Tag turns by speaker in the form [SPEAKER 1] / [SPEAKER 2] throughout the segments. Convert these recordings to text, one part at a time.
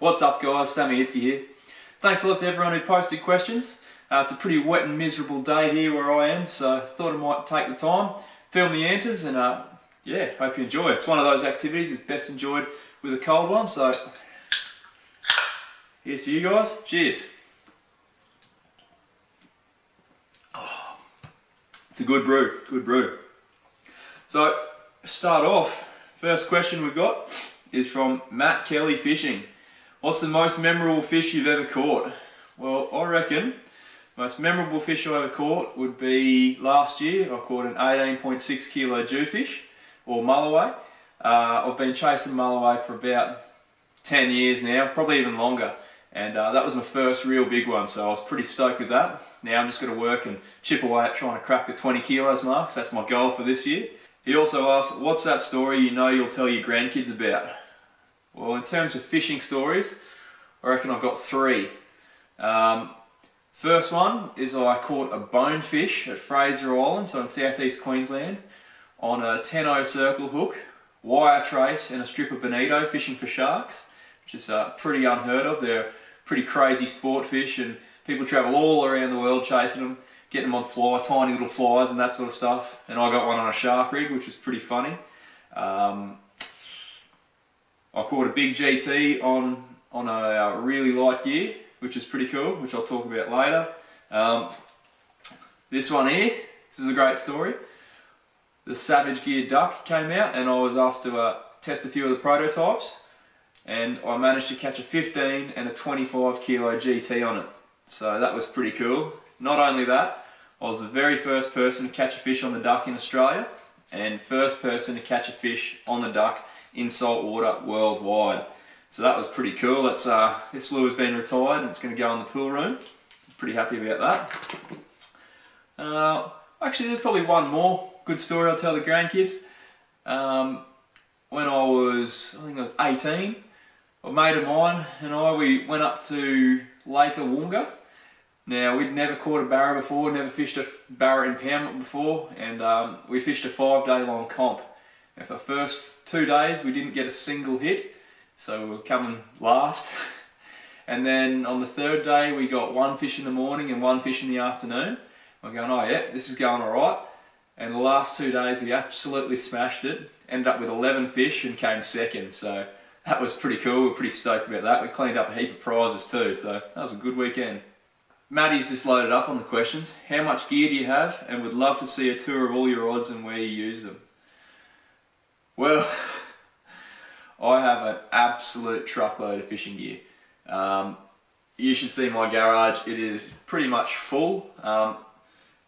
[SPEAKER 1] What's up guys, Sammy Hitzke here. Thanks a lot to everyone who posted questions. It's a pretty wet and miserable day here where I am, so I thought I might take the time, film the answers, and yeah, hope you enjoy it. It's one of those activities that's best enjoyed with a cold one, so here's to you guys. Cheers. Oh, it's a good brew, good brew. So, start off, first question we've got is from Matt Kelly Fishing. What's the most memorable fish you've ever caught? Well, I reckon the most memorable fish I ever caught would be last year. I caught an 18.6 kilo jewfish, or mulloway. I've been chasing mulloway for about 10 years now, probably even longer. And that was my first real big one, so I was pretty stoked with that. Now I'm just going to work and chip away at trying to crack the 20 kilos mark, so that's my goal for this year. He also asked, what's that story you know you'll tell your grandkids about? Well, in terms of fishing stories, I reckon I've got three. First one is I caught a bonefish at Fraser Island, so in southeast Queensland, on a 10-0 circle hook, wire trace and a strip of bonito fishing for sharks, which is pretty unheard of. They're pretty crazy sport fish and people travel all around the world chasing them, getting them on tiny little flies and that sort of stuff. And I got one on a shark rig, which was pretty funny. I caught a big GT on a really light gear, which is pretty cool, which I'll talk about later. This one here, this is a great story. The Savage Gear duck came out and I was asked to test a few of the prototypes, and I managed to catch a 15 and a 25 kilo GT on it. So that was pretty cool. Not only that, I was the very first person to catch a fish on the duck in Australia, and first person to catch a fish on the duck in salt water worldwide. So that was pretty cool. That's this lure's been retired and it's going to go in the pool room. I'm pretty happy about that. Actually, there's probably one more good story I'll tell the grandkids. When I think I was 18, a mate of mine and we went up to Lake Awunga. Now, we'd never caught a barra before, never fished a barra impoundment before, and we fished a 5-day long comp. And for the first 2 days we didn't get a single hit, so we were coming last. And then on the third day we got one fish in the morning and one fish in the afternoon. We're going, oh yeah, this is going alright. And the last 2 days we absolutely smashed it, ended up with 11 fish and came second, so that was pretty cool. We were pretty stoked about that. We cleaned up a heap of prizes too, so that was a good weekend. Maddie's just loaded up on the questions. How much gear do you have, and would love to see a tour of all your rods and where you use them? Well, I have an absolute truckload of fishing gear. You should see my garage. It is pretty much full.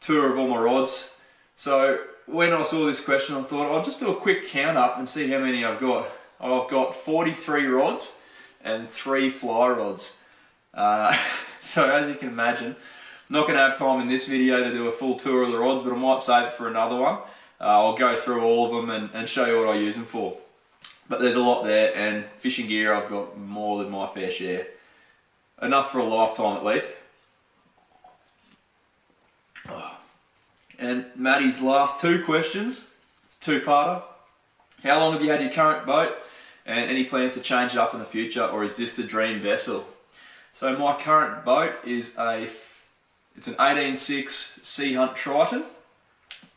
[SPEAKER 1] Tour of all my rods. So when I saw this question, I thought I'll just do a quick count up and see how many I've got. I've got 43 rods and 3 fly rods. So as you can imagine, I'm not going to have time in this video to do a full tour of the rods, but I might save it for another one. I'll go through all of them and show you what I use them for. But there's a lot there, and fishing gear I've got more than my fair share. Enough for a lifetime at least. And Maddie's last 2 questions, it's a two-parter. How long have you had your current boat, and any plans to change it up in the future, or is this the dream vessel? So my current boat is it's an 18.6 Sea Hunt Triton,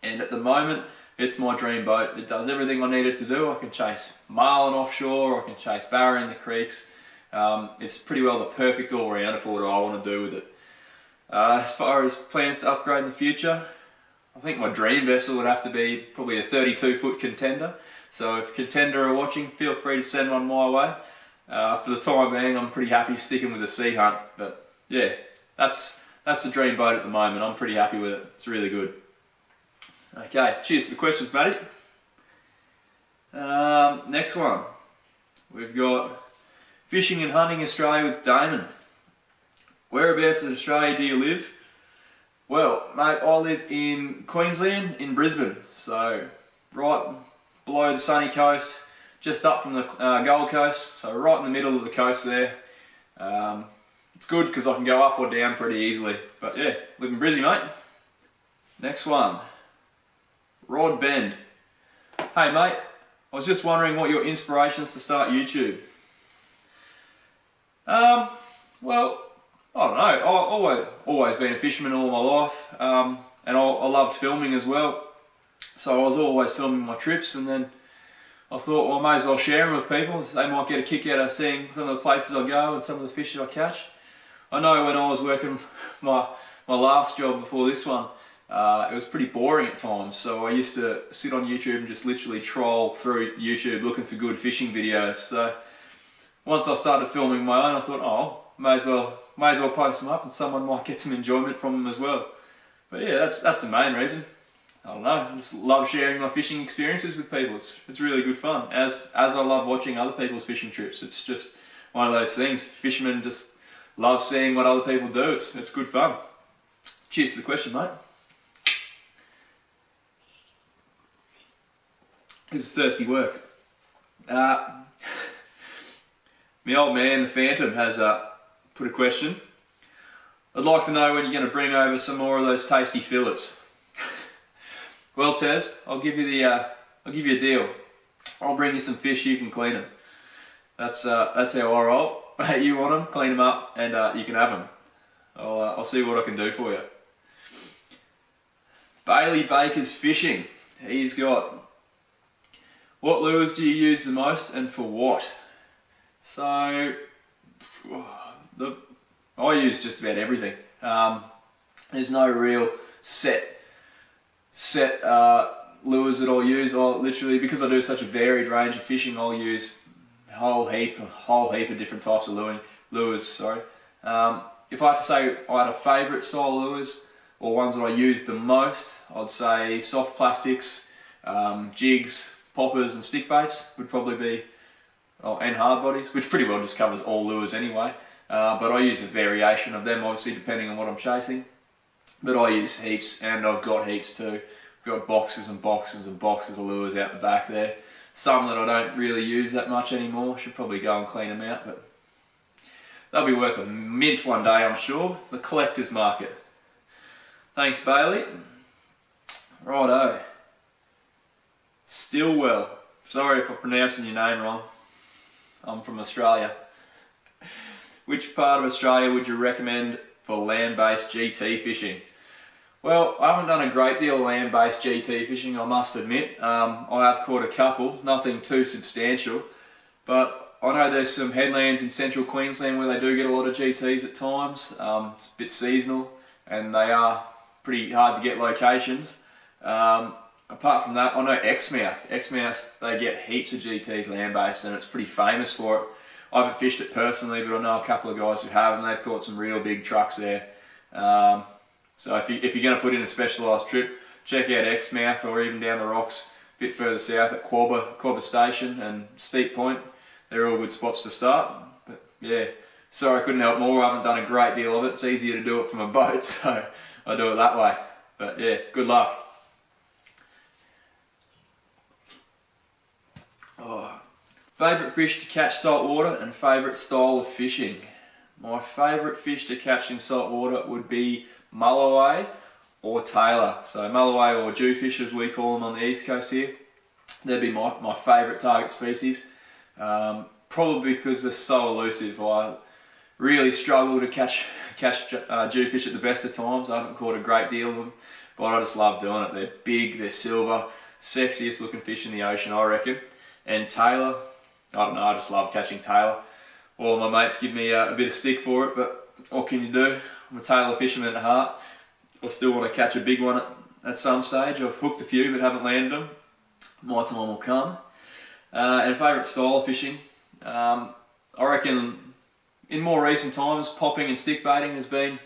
[SPEAKER 1] and at the moment it's my dream boat. It does everything I need it to do. I can chase marlin offshore, I can chase barra in the creeks. It's pretty well the perfect all-rounder for what I want to do with it. As far as plans to upgrade in the future, I think my dream vessel would have to be probably a 32-foot contender. So if Contender are watching, feel free to send one my way. For the time being, I'm pretty happy sticking with the Sea Hunt. But yeah, that's the dream boat at the moment. I'm pretty happy with it. It's really good. Okay, cheers to the questions, Matty. Next one. We've got Fishing and Hunting Australia with Damon. Whereabouts in Australia do you live? Well, mate, I live in Queensland, in Brisbane. So, right below the sunny coast, just up from the Gold Coast. So, right in the middle of the coast there. It's good because I can go up or down pretty easily. But yeah, live in Brisbane, mate. Next one. Rod Bend. Hey mate, I was just wondering what your inspiration is to start YouTube. Well, I don't know. I've always been a fisherman all my life, and I loved filming as well. So I was always filming my trips, and then I thought, well, I may as well share them with people. They might get a kick out of seeing some of the places I go and some of the fish that I catch. I know when I was working my last job before this one, it was pretty boring at times. So I used to sit on YouTube and just literally troll through YouTube looking for good fishing videos. So once I started filming my own, I thought, oh, may as well post them up, and someone might get some enjoyment from them as well. But yeah, that's the main reason. I don't know, I just love sharing my fishing experiences with people. It's really good fun. As I love watching other people's fishing trips. It's just one of those things. Fishermen just love seeing what other people do. It's good fun. Cheers to the question, mate. This is thirsty work. My old man, the Phantom, has put a question. I'd like to know when you're going to bring over some more of those tasty fillets. Well, Tez, I'll give you a deal. I'll bring you some fish. You can clean them. That's how I roll. You want them? Clean them up, and you can have them. I'll see what I can do for you. Bailey Baker's fishing. He's got, what lures do you use the most, and for what? So, I use just about everything. There's no real set lures that I'll use. I'll literally, because I do such a varied range of fishing, I'll use a whole heap of different types of lures. Sorry. If I had to say I had a favourite style of lures, or ones that I use the most, I'd say soft plastics, jigs, poppers and stick baits would probably be, and hard bodies, which pretty well just covers all lures anyway. But I use a variation of them, obviously, depending on what I'm chasing. But I use heaps, and I've got heaps too. I've got boxes and boxes and boxes of lures out the back there. Some that I don't really use that much anymore. Should probably go and clean them out, but they'll be worth a mint one day, I'm sure. The collector's market. Thanks, Bailey. Righto. Stillwell. Sorry if I'm pronouncing your name wrong. I'm from Australia. Which part of Australia would you recommend for land-based GT fishing? Well, I haven't done a great deal of land-based GT fishing, I must admit. I have caught a couple, nothing too substantial, but I know there's some headlands in central Queensland where they do get a lot of GTs at times. It's a bit seasonal, and they are pretty hard to get locations. Apart from that, I know Exmouth, they get heaps of GTs land-based, and it's pretty famous for it. I haven't fished it personally, but I know a couple of guys who have, and they've caught some real big trucks there. So if you're going to put in a specialised trip, check out Exmouth, or even down the rocks a bit further south at Quabba Station and Steep Point. They're all good spots to start. But yeah, sorry I couldn't help more. I haven't done a great deal of it. It's easier to do it from a boat, so I do it that way. But yeah, good luck. Oh. Favourite fish to catch saltwater and favourite style of fishing. My favourite fish to catch in saltwater would be mulloway or tailor. So mulloway, or jewfish as we call them on the east coast here. They'd be my favourite target species. Probably because they're so elusive. I really struggle to catch jewfish at the best of times. I haven't caught a great deal of them, but I just love doing it. They're big, they're silver, sexiest looking fish in the ocean, I reckon. And tailor, I don't know, I just love catching tailor. All my mates give me a bit of stick for it, but what can you do? I'm a tailor fisherman at heart. I still want to catch a big one at some stage. I've hooked a few but haven't landed them. My time will come. And favourite style of fishing, I reckon in more recent times, popping and stick baiting has been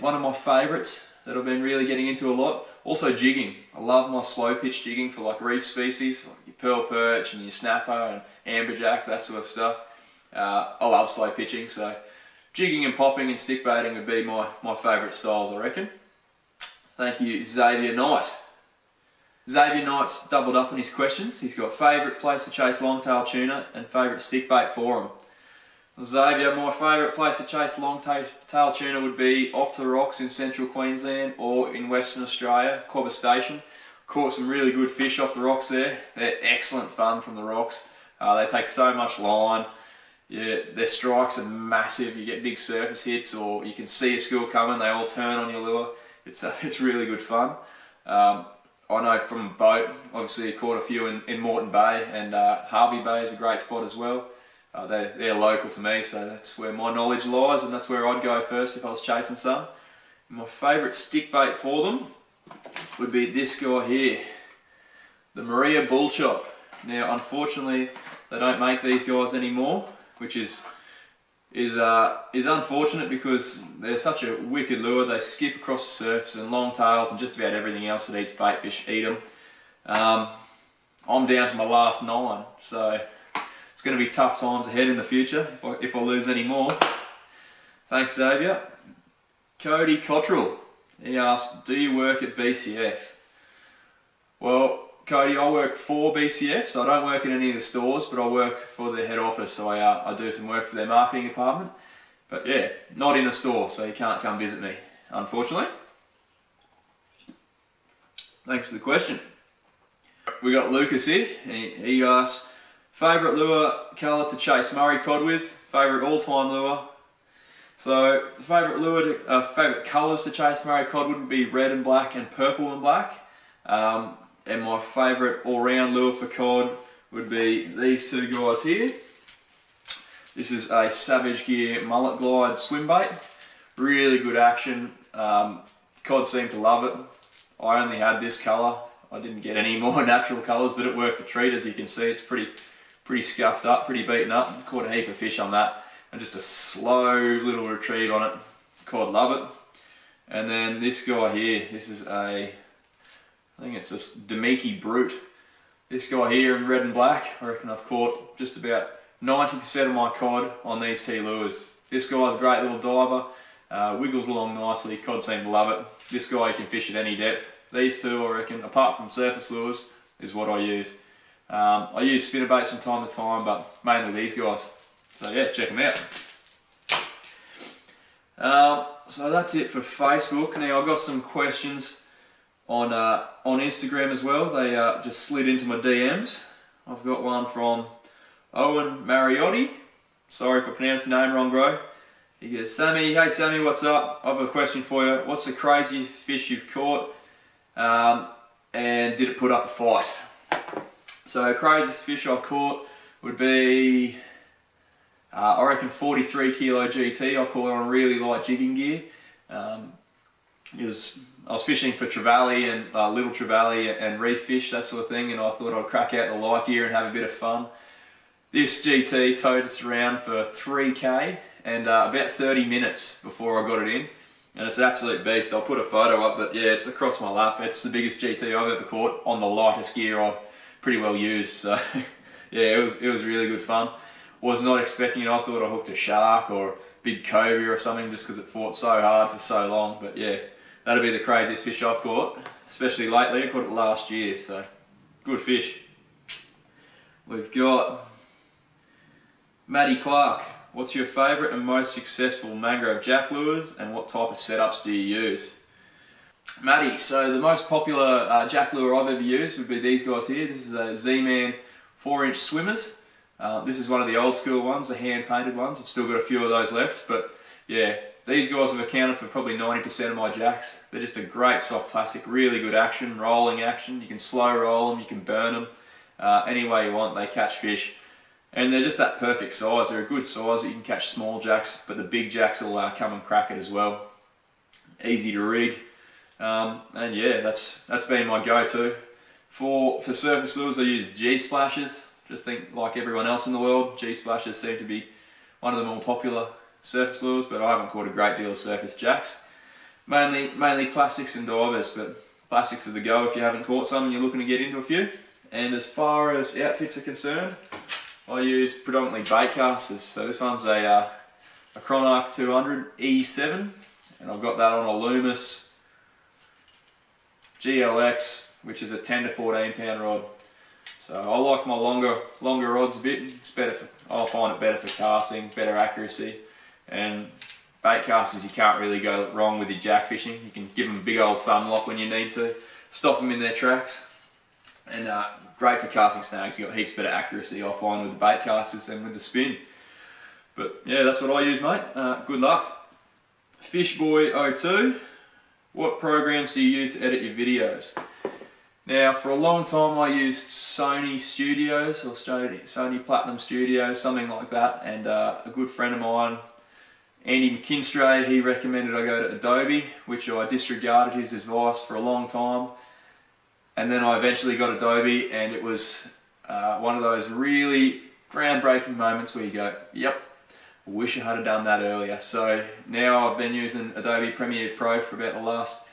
[SPEAKER 1] one of my favourites that I've been really getting into a lot. Also jigging. I love my slow pitch jigging for like reef species, like your pearl perch and your snapper and amberjack, that sort of stuff. I love slow pitching, so jigging and popping and stick baiting would be my favourite styles, I reckon. Thank you, Xavier Knight. Xavier Knight's doubled up on his questions. He's got favourite place to chase longtail tuna and favourite stick bait for him. Xavier, my favourite place to chase longtail tuna would be off the rocks in central Queensland or in Western Australia, Quabba Station. Caught some really good fish off the rocks there. They're excellent fun from the rocks. They take so much line, yeah, their strikes are massive. You get big surface hits, or you can see a school coming, they all turn on your lure. It's really good fun. I know from a boat, obviously I caught a few in Moreton Bay, and Harvey Bay is a great spot as well. They're local to me, so that's where my knowledge lies, and that's where I'd go first if I was chasing some. My favourite stick bait for them would be this guy here, the Maria Bull Chop. Now, unfortunately, they don't make these guys anymore, which is unfortunate because they're such a wicked lure. They skip across the surface, and long tails and just about everything else that eats bait fish eat them. I'm down to my last 9, so it's going to be tough times ahead in the future if I lose any more. Thanks, Xavier. Cody Cottrell, he asked, do you work at BCF? Well, Cody, I work for BCF, so I don't work in any of the stores, but I work for the head office, so I do some work for their marketing department. But yeah, not in a store, so you can't come visit me, unfortunately. Thanks for the question. We got Lucas here, and he asks, favourite lure colour to chase Murray cod with, favourite all-time lure. So, favourite colours to chase Murray cod would be red and black and purple and black. And my favourite all-round lure for cod would be these two guys here. This is a Savage Gear Mullet Glide swim bait. Really good action. Cod seem to love it. I only had this colour. I didn't get any more natural colours, but it worked a treat. As you can see, it's pretty scuffed up, pretty beaten up. Caught a heap of fish on that. And just a slow little retrieve on it. Cod love it. And then this guy here, this is I think it's this Demiki Brute. This guy here in red and black, I reckon I've caught just about 90% of my cod on these T lures. This guy's a great little diver, wiggles along nicely, cod seem to love it. This guy you can fish at any depth. These two, I reckon, apart from surface lures, is what I use. I use spinnerbaits from time to time, but mainly these guys. So yeah, check them out. So that's it for Facebook. Now I've got some questions on Instagram as well. They just slid into my DMs. I've got one from Owen Mariotti. Sorry if I pronounced the name wrong, bro. He goes, Sammy, hey Sammy, what's up? I have a question for you. What's the craziest fish you've caught? And did it put up a fight? So craziest fish I've caught would be, I reckon 43 kilo GT. I caught it on really light jigging gear. I was fishing for trevally and little trevally and reef fish, that sort of thing, and I thought I'd crack out the light gear and have a bit of fun. This GT towed us around for 3k and about 30 minutes before I got it in, and it's an absolute beast. I'll put a photo up, but yeah, it's across my lap. It's the biggest GT I've ever caught on the lightest gear I've pretty well used, so yeah, it was really good fun. Was not expecting it. I thought I hooked a shark or big cobia or something just because it fought so hard for so long, but yeah, that'd be the craziest fish I've caught, especially lately. I caught it last year, so good fish. We've got Maddie Clark. What's your favourite and most successful mangrove jack lures, and what type of setups do you use? Maddie, so the most popular jack lure I've ever used would be these guys here. This is a Z-Man 4-inch swimmers. This is one of the old school ones, the hand painted ones. I've still got a few of those left, but yeah, these guys have accounted for probably 90% of my jacks. They're just a great soft plastic, really good action, rolling action. You can slow roll them, you can burn them, any way you want, they catch fish. And they're just that perfect size. They're a good size that you can catch small jacks, but the big jacks will come and crack it as well. Easy to rig. And yeah, that's been my go-to. For surface lures, I use G-splashes. Just think like everyone else in the world, G-splashes seem to be one of the more popular surface lures, but I haven't caught a great deal of surface jacks. Mainly plastics and divers, but plastics are the go if you haven't caught some and you're looking to get into a few. And as far as outfits are concerned, I use predominantly bait casters. So this one's a Chronarch 200 E7, and I've got that on a Loomis GLX, which is a 10 to 14 pound rod. So I like my longer rods a bit. It's better I find it better for casting, better accuracy, and bait casters you can't really go wrong with your jack fishing. You can give them a big old thumb lock when you need to, stop them in their tracks, and great for casting snags. You got heaps better accuracy I find with the bait casters than with the spin. But yeah, that's what I use, mate. Good luck. Fishboy02, what programs do you use to edit your videos? Now, for a long time I used Sony Studios, or Sony Platinum Studios, something like that, and a good friend of mine, Andy McKinstray, he recommended I go to Adobe, which I disregarded his advice for a long time. And then I eventually got Adobe, and it was one of those really groundbreaking moments where you go, yep, I wish I had done that earlier. So now I've been using Adobe Premiere Pro for about the last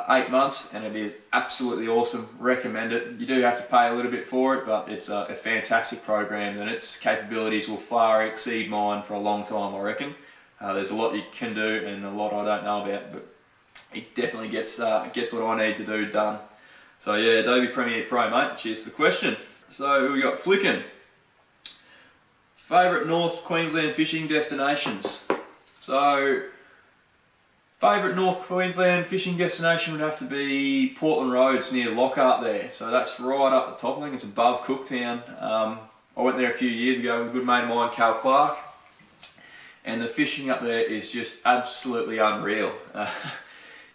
[SPEAKER 1] 8 months, and it is absolutely awesome. Recommend it. You do have to pay a little bit for it, but it's a fantastic program, and its capabilities will far exceed mine for a long time, I reckon. There's a lot you can do and a lot I don't know about, but it definitely gets what I need to do done. So yeah, Adobe Premiere Pro, mate. Cheers to the question. So we got Flickin'. Favourite North Queensland fishing destinations. So, favourite North Queensland fishing destination would have to be Portland Roads near Lockhart there. So that's right up the top. I think it's above Cooktown. I went there a few years ago with a good mate of mine, Cal Clark. And the fishing up there is just absolutely unreal.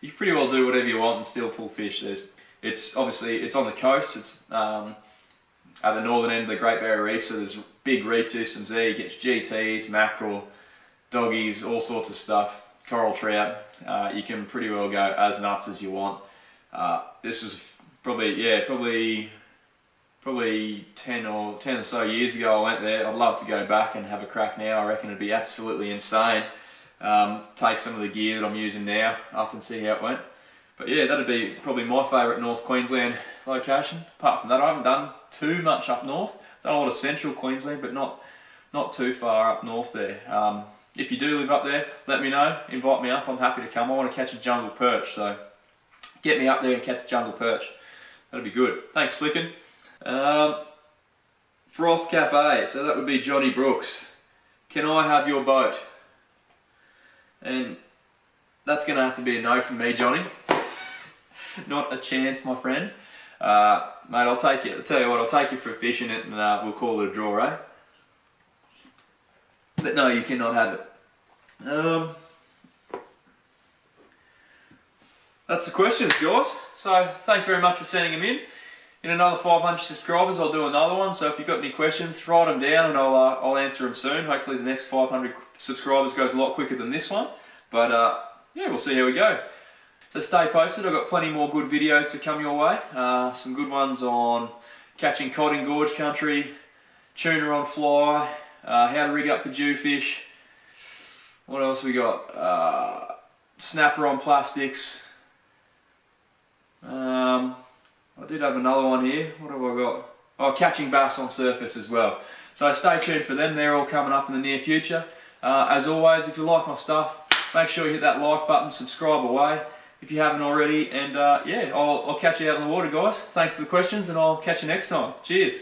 [SPEAKER 1] You can pretty well do whatever you want and still pull fish. It's on the coast. It's at the northern end of the Great Barrier Reef, so there's big reef systems there. You get GTs, mackerel, doggies, all sorts of stuff, coral trout. You can pretty well go as nuts as you want. This was probably 10 or so years ago I went there. I'd love to go back and have a crack now. I reckon it'd be absolutely insane. Take some of the gear that I'm using now up and see how it went. But yeah, that'd be probably my favourite North Queensland location. Apart from that, I haven't done too much up north. I've done a lot of central Queensland, but not too far up north there. If you do live up there, let me know. Invite me up. I'm happy to come. I want to catch a jungle perch, so get me up there and catch a jungle perch. That'd be good. Thanks, Flickin'. Froth Cafe. So that would be Johnny Brooks. Can I have your boat? And that's going to have to be a no from me, Johnny. Not a chance, my friend. Mate, I'll take you. I'll tell you what, I'll take you for a fish in it, and we'll call it a draw, eh? But no, you cannot have it. That's the questions, guys. So thanks very much for sending them in. In another 500 subscribers, I'll do another one. So if you've got any questions, write them down, and I'll answer them soon. Hopefully the next 500 subscribers goes a lot quicker than this one. But yeah, we'll see how we go. So stay posted. I've got plenty more good videos to come your way. Some good ones on catching cod in gorge country, tuna on fly, how to rig up for jewfish. What else we got? Snapper on plastics. I did have another one here. What have I got? Oh, catching bass on surface as well. So stay tuned for them. They're all coming up in the near future. As always, if you like my stuff, make sure you hit that like button, subscribe away if you haven't already, and yeah, I'll catch you out in the water, guys. Thanks for the questions, and I'll catch you next time. Cheers.